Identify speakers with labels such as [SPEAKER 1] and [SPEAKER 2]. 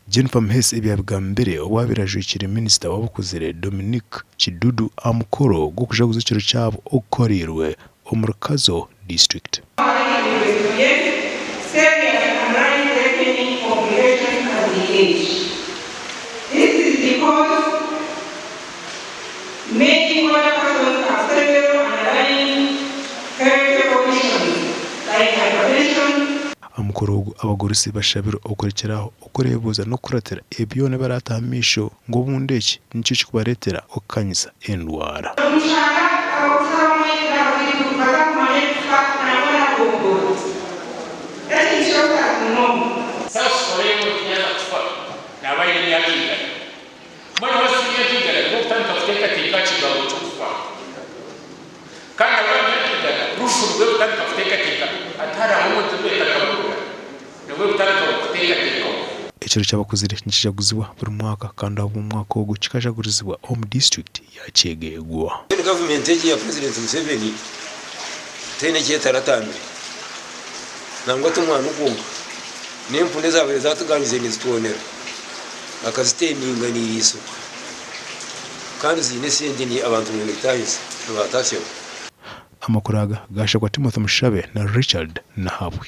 [SPEAKER 1] Jennifer Mhesi ebyabigambire owabirajwikire minisita w'abakuzire Dominique Kidudu amukoro gukuja kuzikiro cyabo okorirwe omurukazo district.
[SPEAKER 2] This is because many other persons have several underlying health conditions like hypertension.
[SPEAKER 1] Amukoro abagorisi bashabiro okurikiraho okurebuza no kuratera ebyone baratamisho ngo bundeki nicyo kikubaretera okanyisa endwara. Ekiro cy'abakuzire nikijaguzibwa buri mwaka kandi abo mwaka wo kikajagurizibwa home district ya Kyegegwa.
[SPEAKER 3] Government ya President Museveni tene cyetaratambi nangwa tumwana ukunga n'impunde zawe zatuganize nizitubonera akaziteninga n'iriso kandi zine sende ni abantu mu bitahise batashye.
[SPEAKER 1] Amakuru aga gashakwa Timothy Mushabe na Richard Nahabwe.